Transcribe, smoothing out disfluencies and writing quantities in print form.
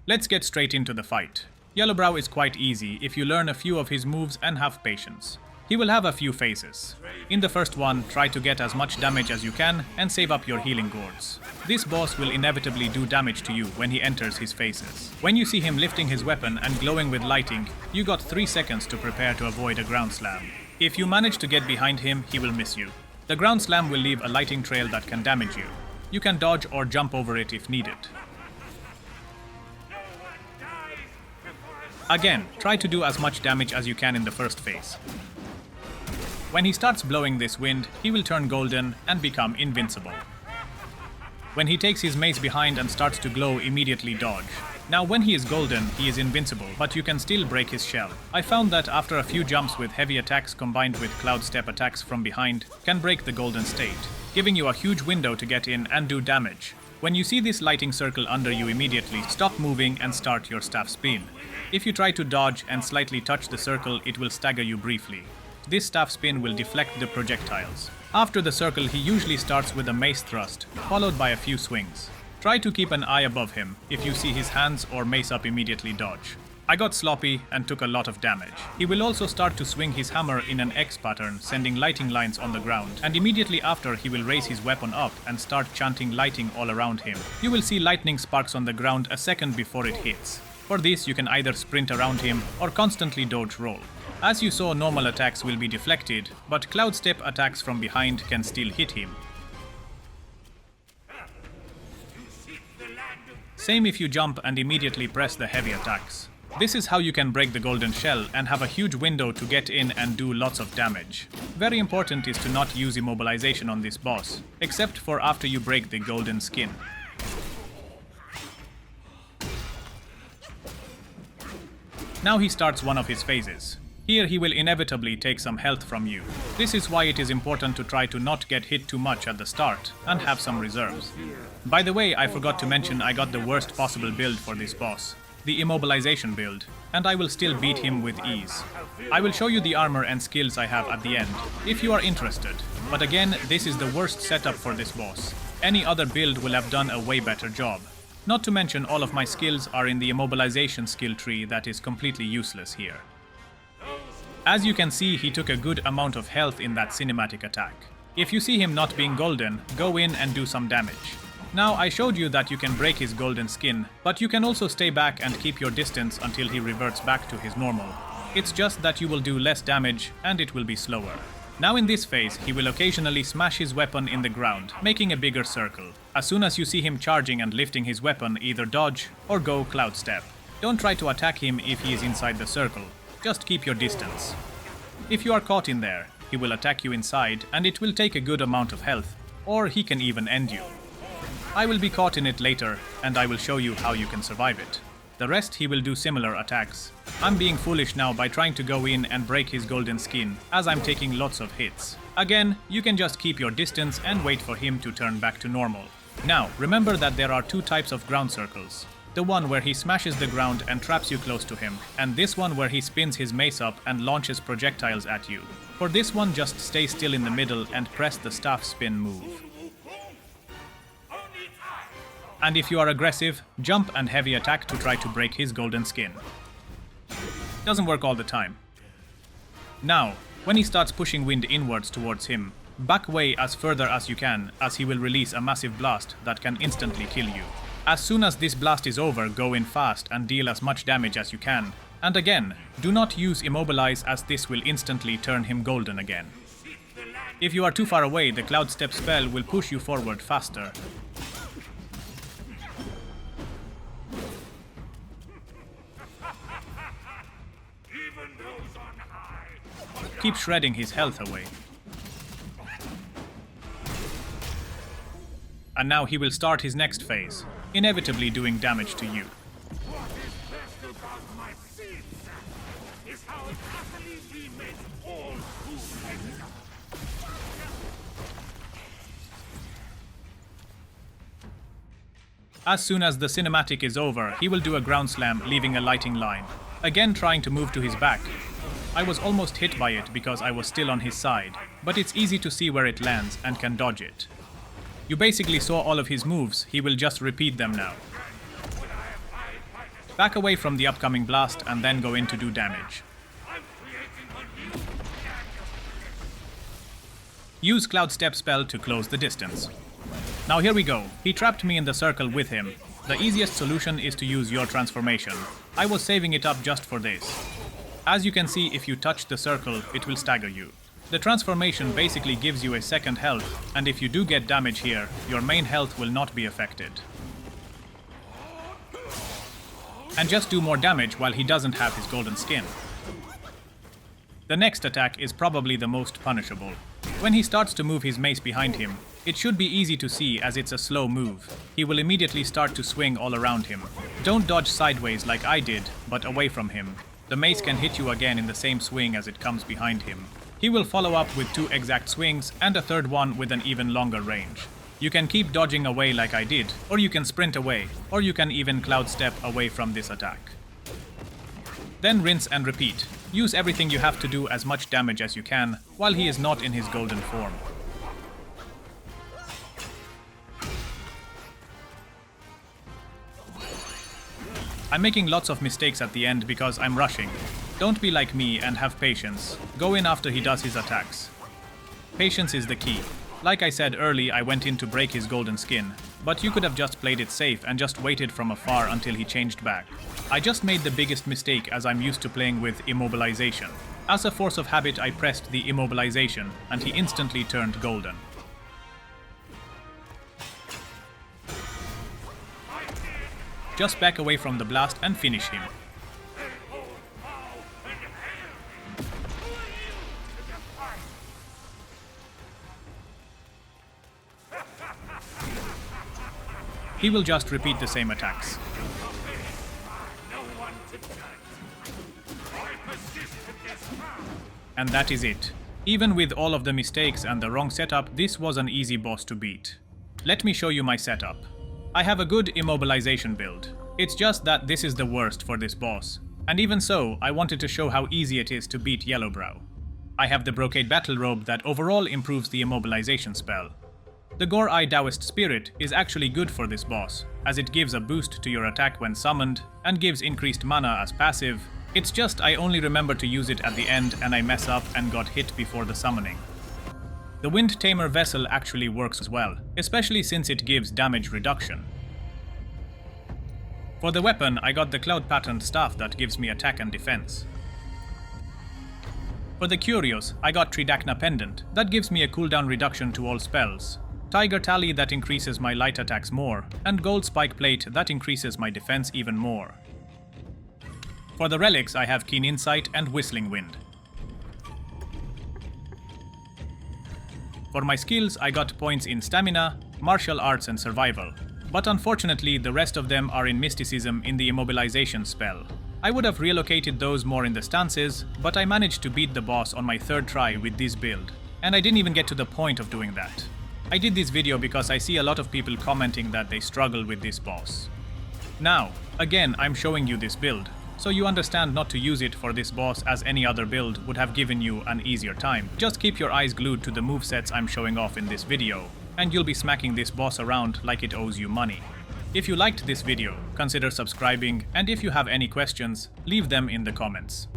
Let's get straight into the fight. Yellowbrow is quite easy if you learn a few of his moves and have patience. He will have a few phases. In the first one, try to get as much damage as you can and save up your healing gourds. This boss will inevitably do damage to you when he enters his phases. When you see him lifting his weapon and glowing with lighting, you got 3 seconds to prepare to avoid a ground slam. If you manage to get behind him, he will miss you. The ground slam will leave a lighting trail that can damage you. You can dodge or jump over it if needed. Again, try to do as much damage as you can in the first phase. When he starts blowing this wind, he will turn golden and become invincible. When he takes his mace behind and starts to glow, immediately dodge. Now when he is golden, he is invincible, but you can still break his shell. I found that after a few jumps with heavy attacks combined with cloud step attacks from behind can break the golden state, giving you a huge window to get in and do damage. When you see this lighting circle under you, immediately stop moving and start your staff spin. If you try to dodge and slightly touch the circle, it will stagger you briefly. This staff spin will deflect the projectiles. After the circle, he usually starts with a mace thrust, followed by a few swings. Try to keep an eye above him. If you see his hands or mace up, immediately dodge. I got sloppy and took a lot of damage. He will also start to swing his hammer in an X pattern, sending lighting lines on the ground. And immediately after, he will raise his weapon up and start chanting lighting all around him. You will see lightning sparks on the ground a second before it hits. For this, you can either sprint around him or constantly dodge roll. As you saw, normal attacks will be deflected, but cloud step attacks from behind can still hit him. Same if you jump and immediately press the heavy attacks. This is how you can break the golden shell and have a huge window to get in and do lots of damage. Very important is to not use immobilization on this boss, except for after you break the golden skin. Now he starts one of his phases. Here he will inevitably take some health from you. This is why it is important to try to not get hit too much at the start and have some reserves. By the way, I forgot to mention I got the worst possible build for this boss, the immobilization build, and I will still beat him with ease. I will show you the armor and skills I have at the end, if you are interested. But again, this is the worst setup for this boss. Any other build will have done a way better job. Not to mention all of my skills are in the immobilization skill tree that is completely useless here. As you can see, he took a good amount of health in that cinematic attack. If you see him not being golden, go in and do some damage. Now I showed you that you can break his golden skin, but you can also stay back and keep your distance until he reverts back to his normal. It's just that you will do less damage and it will be slower. Now in this phase, he will occasionally smash his weapon in the ground, making a bigger circle. As soon as you see him charging and lifting his weapon, either dodge or go cloud step. Don't try to attack him if he is inside the circle. Just keep your distance. If you are caught in there, he will attack you inside and it will take a good amount of health, or he can even end you. I will be caught in it later and I will show you how you can survive it. The rest he will do similar attacks. I'm being foolish now by trying to go in and break his golden skin, as I'm taking lots of hits. Again, you can just keep your distance and wait for him to turn back to normal. Now, remember that there are 2 types of ground circles. The one where he smashes the ground and traps you close to him, and this one where he spins his mace up and launches projectiles at you. For this one, just stay still in the middle and press the staff spin move. And if you are aggressive, jump and heavy attack to try to break his golden skin. Doesn't work all the time. Now, when he starts pushing wind inwards towards him, back away as further as you can, as he will release a massive blast that can instantly kill you. As soon as this blast is over, go in fast and deal as much damage as you can. And again, do not use immobilize, as this will instantly turn him golden again. If you are too far away, the cloud step spell will push you forward faster. Keep shredding his health away. And now he will start his next phase, inevitably doing damage to you. As soon as the cinematic is over, he will do a ground slam, leaving a lighting line. Again trying to move to his back. I was almost hit by it because I was still on his side, but it's easy to see where it lands and can dodge it. You basically saw all of his moves, he will just repeat them now. Back away from the upcoming blast and then go in to do damage. Use Cloud Step spell to close the distance. Now here we go. He trapped me in the circle with him. The easiest solution is to use your transformation. I was saving it up just for this. As you can see, if you touch the circle, it will stagger you. The transformation basically gives you a second health, and if you do get damage here, your main health will not be affected. And just do more damage while he doesn't have his golden skin. The next attack is probably the most punishable. When he starts to move his mace behind him, it should be easy to see as it's a slow move. He will immediately start to swing all around him. Don't dodge sideways like I did, but away from him. The mace can hit you again in the same swing as it comes behind him. He will follow up with 2 exact swings and a third one with an even longer range. You can keep dodging away like I did, or you can sprint away, or you can even Cloud Step away from this attack. Then rinse and repeat. Use everything you have to do as much damage as you can while he is not in his golden form. I'm making lots of mistakes at the end because I'm rushing. Don't be like me and have patience. Go in after he does his attacks. Patience is the key. Like I said early, I went in to break his golden skin, but you could have just played it safe and just waited from afar until he changed back. I just made the biggest mistake as I'm used to playing with immobilization. As a force of habit, I pressed the immobilization and he instantly turned golden. Just back away from the blast and finish him. He will just repeat the same attacks. And that is it. Even with all of the mistakes and the wrong setup, this was an easy boss to beat. Let me show you my setup. I have a good immobilization build. It's just that this is the worst for this boss. And even so, I wanted to show how easy it is to beat Yellowbrow. I have the Brocade Battle Robe that overall improves the immobilization spell. The Gore-Eye Taoist Spirit is actually good for this boss, as it gives a boost to your attack when summoned, and gives increased mana as passive. It's just I only remember to use it at the end and I mess up and got hit before the summoning. The Wind Tamer Vessel actually works as well, especially since it gives damage reduction. For the weapon, I got the Cloud Patterned Staff that gives me attack and defense. For the Curios, I got Tridacna Pendant, that gives me a cooldown reduction to all spells. Tiger Tally that increases my light attacks more, and Gold Spike Plate that increases my defense even more. For the relics, I have Keen Insight and Whistling Wind. For my skills, I got points in Stamina, Martial Arts and Survival. But unfortunately, the rest of them are in Mysticism in the Immobilization spell. I would have relocated those more in the stances, but I managed to beat the boss on my 3rd try with this build. And I didn't even get to the point of doing that. I did this video because I see a lot of people commenting that they struggle with this boss. Now, again, I'm showing you this build, so you understand not to use it for this boss as any other build would have given you an easier time. Just keep your eyes glued to the movesets I'm showing off in this video, and you'll be smacking this boss around like it owes you money. If you liked this video, consider subscribing, and if you have any questions, leave them in the comments.